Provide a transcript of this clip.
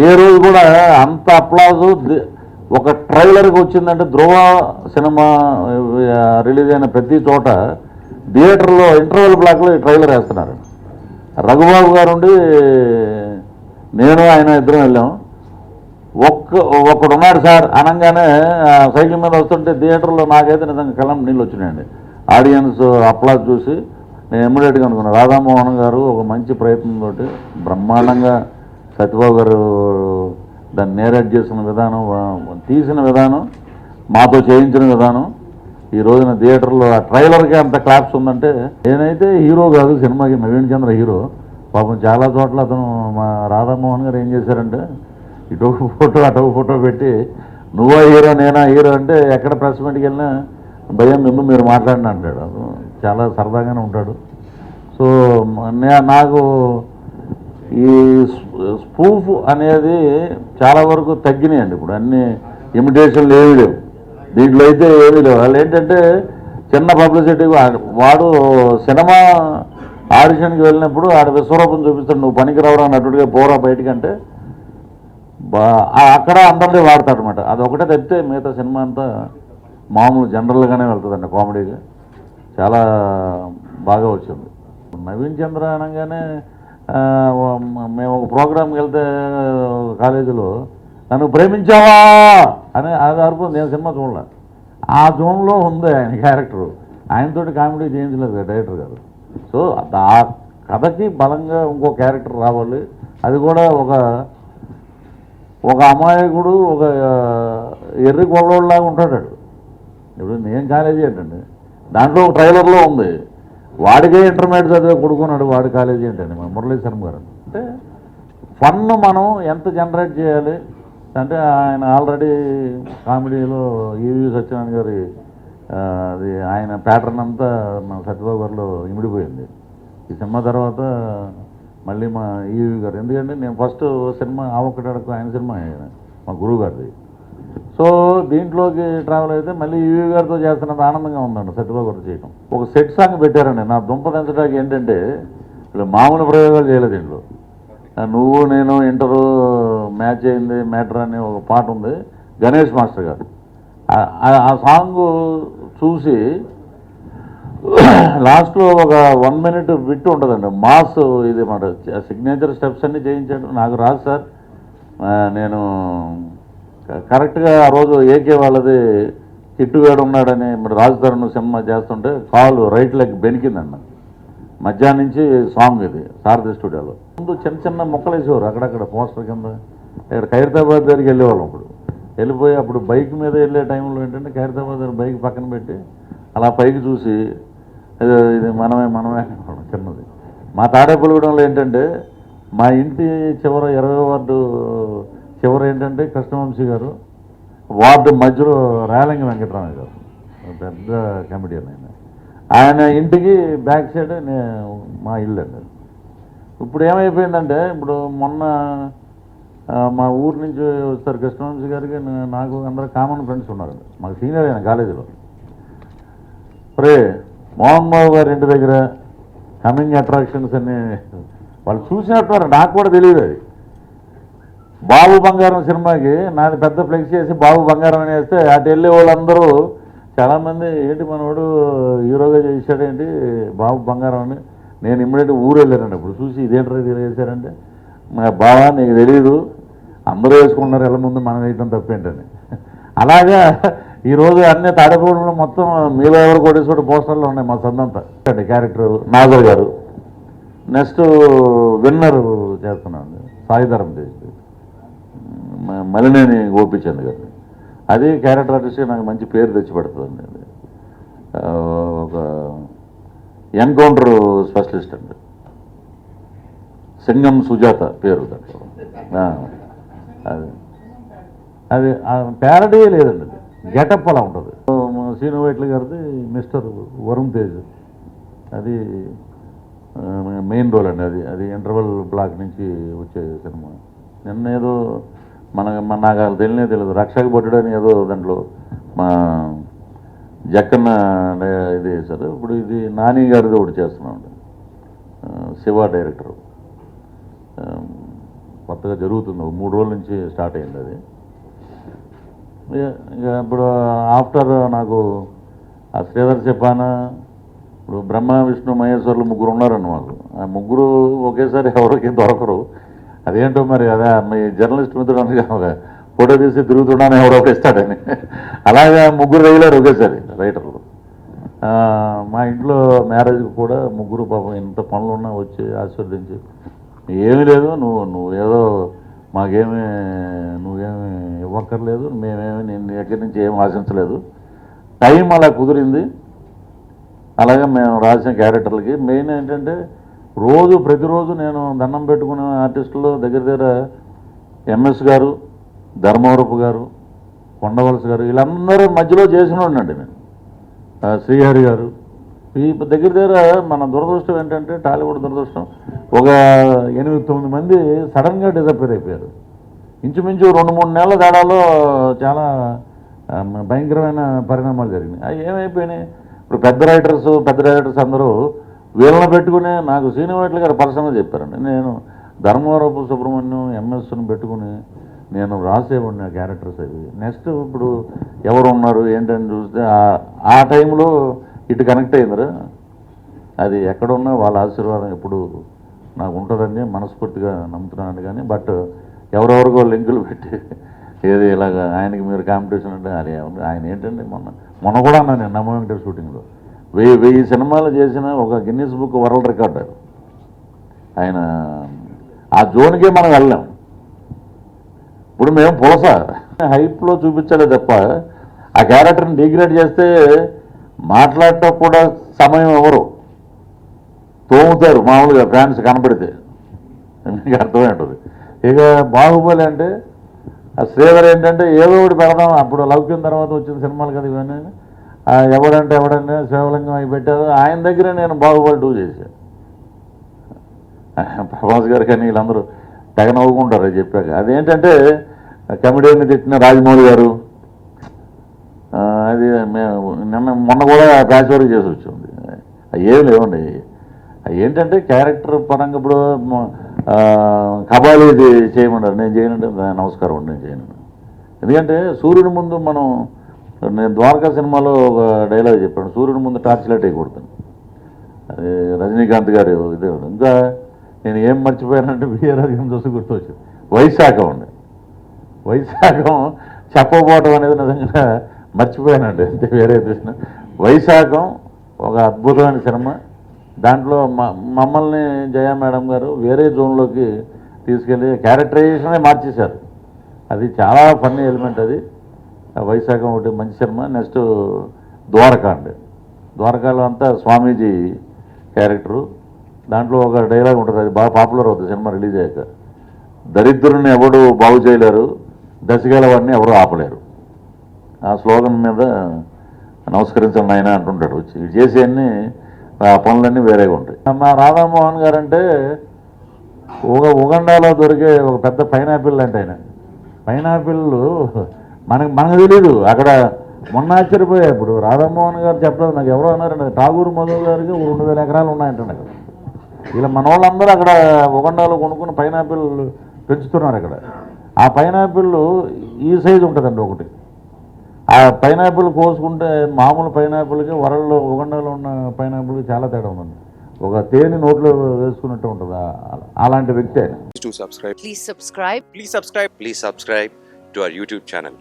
ఏ రోజు కూడా అంత అప్లాజు ఒక ట్రైలర్కి వచ్చిందంటే ధ్రువ సినిమా రిలీజ్ అయిన ప్రతి చోట థియేటర్లో ఇంటర్వెల్ బ్లాక్లో ట్రైలర్ వేస్తున్నారు. రఘుబాబు గారు ఉండి నేను ఆయన ఇద్దరం వెళ్ళాం. ఒక్కడున్నాడు సార్ అనగానే సైకిల్ మీద వస్తుంటే థియేటర్లో నాకైతే నిజంగా కళ్ళం నీళ్ళు వచ్చినాయండి. ఆడియన్స్ అప్లాజ్ చూసి నేను ఇమ్మీడియట్గా అనుకున్నాను రాధామోహన్ గారు ఒక మంచి ప్రయత్నంతో బ్రహ్మాండంగా సత్యబాబు గారు దాన్ని నేరేట్ చేసిన విధానం, తీసిన విధానం, మాతో చేయించిన విధానం, ఈ రోజున థియేటర్లో ఆ ట్రైలర్కి అంత క్లాప్స్ ఉందంటే నేనైతే హీరో కాదు సినిమాకి, నవీన్ చంద్ర హీరో. పాపం చాలా చోట్ల అతను మా రాధామోహన్ గారు ఏం చేశారంటే ఇటు ఫోటో అటు ఫోటో పెట్టి నువ్వా హీరో నేనా హీరో అంటే ఎక్కడ ప్రెస్ మీట్కి వెళ్ళినా భయం ముందు మీరు మాట్లాడిన అంటాడు. చాలా సరదాగానే ఉంటాడు. సో నాకు ఈ స్పూఫ్ అనేది చాలా వరకు తగ్గినాయండి. ఇప్పుడు అన్ని ఇమిటేషన్లు ఏమీ లేవు దీంట్లో, అయితే ఏమీ లేవు. వాళ్ళు ఏంటంటే చిన్న పబ్లిసిటీ, వాడు సినిమా ఆడిషన్కి వెళ్ళినప్పుడు ఆడ విశ్వరూపం చూపిస్తాడు, నువ్వు పనికి రావడం నటుడిగా పోరా బయటికంటే అక్కడ అందరినీ వాడతాడు అనమాట. అది ఒకటే తప్పితే మిగతా సినిమా అంతా మామూలు జనరల్గానే వెళ్తుందండి. కామెడీగా చాలా బాగా వచ్చింది. నవీన్ చంద్ర అనగానే మేము ఒక ప్రోగ్రామ్కి వెళ్తే కాలేజీలో నన్ను ప్రేమించావా అని అది అరుపు, నేను సినిమా చూడలే. ఆ జోన్లో ఉంది ఆయన క్యారెక్టరు. ఆయనతోటి కామెడీ చేయించలేదు డైరెక్టర్ గారు. సో ఆ కథకి బలంగా ఇంకో క్యారెక్టర్ రావాలి. అది కూడా ఒక అమాయకుడు, ఒక ఎర్రి గొల్లోళ్ళలాగా ఉంటాడు. ఇప్పుడు నేను కాలేజీ ఏంటండి, దాంట్లో ఒక ట్రైలర్లో ఉంది వాడికే ఇంటర్మీడియట్ చదివే కొడుకున్నాడు, వాడి కాలేజీ ఏంటండి మన మురళీ శర్మ గారు. అంటే ఫన్ మనం ఎంత జనరేట్ చేయాలి అంటే ఆయన ఆల్రెడీ కామెడీలో ఈవి సత్యనారాయణ గారి అది ఆయన ప్యాటర్న్ అంతా మన సత్యబాబు గారిలో ఇమిడిపోయింది. ఈ సినిమా తర్వాత మళ్ళీ మా ఈవి గారు, ఎందుకంటే నేను ఫస్ట్ సినిమా ఆవొక్కడకు ఆయన సినిమా మా గురువు గారిది. సో దీంట్లోకి ట్రావెల్ అయితే మళ్ళీ ఈవి గారితో చేస్తున్నంత ఆనందంగా ఉందండి సత్యబాబు గారు చేయడం. ఒక సెట్ సాంగ్ పెట్టారండి. నా దుంపదించడానికి ఏంటంటే ఇలా మామూలు ప్రయోగాలు చేయలేదు దీంట్లో. నువ్వు నేను ఇంటరు మ్యాచ్ అయింది మ్యాటర్ అనే ఒక పాట ఉంది గణేష్ మాస్టర్ గారు. ఆ సాంగ్ చూసి లాస్ట్లో ఒక 1 minute బిట్ ఉంటుందండి, మాస్ ఇది మాట సిగ్నేచర్ స్టెప్స్ అన్నీ చేయించాడు. నాకు రాదు సార్, నేను కరెక్ట్గా ఆ రోజు ఏకే వాళ్ళది కిట్టుగాడు ఉన్నాడని మరి రాజధాని సినిమా చేస్తుంటే కాలు రైట్ లెగ్ బెనికిందన్న. మధ్యాహ్నం నుంచి సాంగ్ ఇది సారథి స్టూడియోలో. ముందు చిన్న చిన్న మొక్కలు వేసేవారు అక్కడక్కడ పోస్టర్ కింద. ఇక్కడ ఖైరతాబాద్ దగ్గరికి వెళ్ళేవాళ్ళం. అప్పుడు వెళ్ళిపోయి అప్పుడు బైక్ మీద వెళ్ళే టైంలో ఏంటంటే ఖైరతాబాద్ దగ్గర బైక్ పక్కన పెట్టి అలా పైకి చూసి ఇది మనమే చిన్నది. మా తాడేపల్లిగూడెంలో ఏంటంటే మా ఇంటి చివర 20వ వార్డు చివర ఏంటంటే కృష్ణవంశీ గారు, వార్డు మధ్యలో రేలంగి వెంకటరామయ్య గారు, పెద్ద కమెడియన్ ఆయన ఇంటికి బ్యాక్ సైడ్ మా ఇల్లు అండి. ఇప్పుడు ఏమైపోయిందంటే ఇప్పుడు మొన్న మా ఊరు నుంచి వస్తారు కృష్ణవంశీ గారికి నాకు అందరూ కామన్ ఫ్రెండ్స్ ఉన్నారండి, మాకు సీనియర్ అయిన కాలేజీలో. రే మోహన్ బాబు గారి ఇంటి దగ్గర కమింగ్ అట్రాక్షన్స్ అన్ని వాళ్ళు చూసినట్టున్నారు, నాకు కూడా తెలియదు. అది బాబు బంగారం సినిమాకి నాది పెద్ద ఫ్లెక్స్ చేసి బాబు బంగారం అని వేస్తే అటు వెళ్ళే వాళ్ళందరూ చాలామంది ఏంటి మనవాడు హీరోగా చేశాడేంటి బాబు బంగారం అని. నేను ఇమ్మీడియట్గా ఊరు వెళ్ళానండి. అప్పుడు చూసి ఇదేంటో ఇది వేశారంటే మా బావా నీకు తెలియదు, అందరూ వేసుకున్నారు ఎలా ముందు మనం వేయటం తప్పేంటని. అలాగా ఈరోజు అన్ని తాడేపూడిలో మొత్తం మీలో ఎవరు కోటేశ్వరుడు పోస్టర్లు ఉన్నాయి మా సొంతంతా. క్యారెక్టర్ నాజర్ గారు, నెక్స్ట్ విన్నర్ చేస్తున్నాను సాయిధరం చేసి మలినేని గోపిచంద్ గారు. అది క్యారెక్టర్ ఆర్టిస్ట్గా నాకు మంచి పేరు తెచ్చిపెడుతుందండి. అది ఒక ఎన్కౌంటర్ స్పెషలిస్ట్ అండి, సింగం సుజాత పేరు దాంట్లో. అది ప్యారడీ లేదండి, అది గెటప్ అలా ఉంటుంది. శ్రీను వైట్ల గారిది మిస్టర్ వరుణ్ తేజ్, అది మెయిన్ రోల్ అండి. అది ఇంటర్వెల్ బ్లాక్ నుంచి వచ్చే సినిమా. నిన్న ఏదో నాకు అది తెలియదు రక్షక భటుడు అని ఏదో దాంట్లో మా జక్కన్న ఇది వేశారు. ఇప్పుడు ఇది నాని గారిది ఒకటి చేస్తున్నామండి, శివ డైరెక్టరు. కొత్తగా జరుగుతుంది, 3 రోజుల నుంచి స్టార్ట్ అయింది అది. ఇక ఇప్పుడు ఆఫ్టర్ నాకు ఆ శ్రీధర్ చెప్పాన, ఇప్పుడు బ్రహ్మ విష్ణు మహేశ్వర్లు 3 ఉన్నారండి మాకు. ఆ 3 ఒకేసారి ఎవరికి దొరకరు. అదేంటో మరి అదే మీ జర్నలిస్ట్ మిత్రుడు అనగా ఫోటో తీసి తిరుగుతున్నాను ఎవరో ఇస్తాడని, అలాగా 3 రైలారు ఒకేసారి రైటర్లు. మా ఇంట్లో మ్యారేజ్కి కూడా 3 పాపం ఎంత పనులున్నా వచ్చి ఆశీర్వదించి, ఏమీ లేదు నువ్వు ఏదో నువ్వేమి ఇవ్వక్కర్లేదు, మేమేమి నీ దగ్గర నుంచి ఏం ఆశించలేదు, టైం అలా కుదిరింది. అలాగే మేము రాసిన క్యారెక్టర్లకి మెయిన్ ఏంటంటే ప్రతిరోజు నేను దండం పెట్టుకునే ఆర్టిస్టులు దగ్గర ఎంఎస్ గారు, ధర్మవరపు గారు, కొండవలస గారు, వీళ్ళందరూ మధ్యలో చేసిన ఉండండి నేను. శ్రీహరి గారు, ఈ దగ్గర మన దురదృష్టం ఏంటంటే టాలీవుడ్ దురదృష్టం, ఒక 8-9 మంది సడన్గా డిసప్పేర్ అయిపోయారు. ఇంచుమించు 2-3 నెలల తేడాలో చాలా భయంకరమైన పరిణామాలు జరిగినాయి. అవి ఏమైపోయినాయి, ఇప్పుడు పెద్ద రైటర్స్ అందరూ వీళ్ళని పెట్టుకుని నాకు శ్రీనివాట్ల గారు పర్సనల్గా చెప్పారండి. నేను ధర్మవరపు సుబ్రహ్మణ్యం ఎంఎస్ని పెట్టుకుని నేను రాసేవాడిని ఆ క్యారెక్టర్స్ అవి. నెక్స్ట్ ఇప్పుడు ఎవరు ఉన్నారు ఏంటని చూస్తే ఆ టైంలో ఇటు కనెక్ట్ అయిందిరా. అది ఎక్కడున్నా వాళ్ళ ఆశీర్వాదం ఎప్పుడు నాకు ఉంటుందని మనస్ఫూర్తిగా నమ్ముతున్నాను. కానీ బట్ ఎవరెవరికో లింకులు పెట్టి ఏది ఇలాగ ఆయనకి మీరు కాంపిటీషన్ అంటే అది ఆయన ఏంటంటే మొన్న కూడా అన్నా నేను నమ్మ వెంకటేశ్వర షూటింగ్లో 1000 సినిమాలు చేసిన ఒక గిన్నీస్ బుక్ వరల్డ్ రికార్డ్ ఆయన. ఆ జోన్కే మనం వెళ్ళాం. ఇప్పుడు మేము పులస హైప్లో చూపించాలి తప్ప ఆ క్యారెక్టర్ని డిగ్రేడ్ చేస్తే మాట్లాడటం కూడా సమయం ఎవరు తోముతారు మామూలుగా ఫ్యాన్స్ కనపడితే, మీకు అర్థమై ఉంటుంది. ఇక బాహుబలి అంటే ఆ శ్రీధర్ ఏంటంటే ఏదో ఒకటి పెడదాం, అప్పుడు లౌక్యం తర్వాత వచ్చిన సినిమాలు కదా ఇవన్నీ, ఎవడంటే శివలింగం అవి పెట్టారు. ఆయన దగ్గరే నేను బాహుబలి 2 చేశాను. ప్రభాస్ గారు కానీ వీళ్ళందరూ తెగ నవ్వుకుంటారు అది చెప్పాక. అదేంటంటే కమెడియన్ని తిట్టిన రాజమౌళి గారు, అది మేము మొన్న కూడా ప్యాచ్ వర్క్ చేసి వచ్చింది. ఏమి లేవండి. ఏంటంటే క్యారెక్టర్ పరంగా ఇప్పుడు కబాలి ఇది చేయమన్నారు, నేను చేయనంటే నమస్కారం అండి నేను చేయను. ఎందుకంటే సూర్యుడి ముందు నేను ద్వారకా సినిమాలో ఒక డైలాగ్ చెప్పాను, సూర్యుడి ముందు టార్చ్ లైట్ వేయకూడతాను. అది రజనీకాంత్ గారు ఇదే. ఇంకా నేను ఏం మర్చిపోయానంటే వీరరాజం చూసి గుర్తొచ్చింది, వైశాఖం అండి. వైశాఖం చెప్పబోవటం అనేది నిజంగా మర్చిపోయానండి, అంతే, వేరే చూసిన. వైశాఖం ఒక అద్భుతమైన సినిమా. దాంట్లో మమ్మల్ని జయా మేడం గారు వేరే జోన్లోకి తీసుకెళ్ళి క్యారెక్టరైజేషనే మార్చేశారు. అది చాలా ఫన్నీ ఎలిమెంట్ అది. వైశాఖం ఒకటి మంచి సినిమా. నెక్స్ట్ ద్వారకా అండి. ద్వారకాలో అంతా స్వామీజీ క్యారెక్టరు. దాంట్లో ఒక డైలాగ్ ఉంటుంది, అది బాగా పాపులర్ అవుతుంది సినిమా రిలీజ్ అయ్యాక. దరిద్రుని ఎవడు బాగు చేయలేరు, దశగల వాడిని ఎవరు ఆపలేరు. ఆ స్లోగన్ మీద నమస్కరించండి ఆయన అంటుంటాడు వచ్చి. ఇవి చేసేవన్నీ ఆ పనులన్నీ వేరేగా ఉంటాయి. మా రాధామోహన్ గారు అంటే ఉగండాలో దొరికే ఒక పెద్ద పైనాపిల్ అంటే ఆయన. పైనాపిల్ మనకు తెలియదు. అక్కడ మొన్న ఆశ్చర్యపోయా. ఇప్పుడు రాధామోహన్ గారు చెప్పలేదు నాకు, ఎవరో అన్నారండి ఠాగూర్ మధు గారికి 2000 ఎకరాలు ఉన్నాయంటండి అక్కడ. ఇలా మన వాళ్ళందరూ అక్కడ ఉగండాలో కొనుక్కుని పైనాపిల్ పెంచుతున్నారు అక్కడ. ఆ పైనాపిల్ ఈ సైజు ఉంటుందండి ఒకటి. ఆ పైనాపిల్ కోసుకుంటే మామూలు పైనాపిల్కి వరల్డ్లో ఉగండాలో ఉన్న పైనాపిల్కి చాలా తేడా ఉందండి. ఒక తేనె నోట్లో వేసుకున్నట్టు ఉంటుంది. అలాంటి వ్యక్తి ఆయన. Please subscribe to our YouTube channel.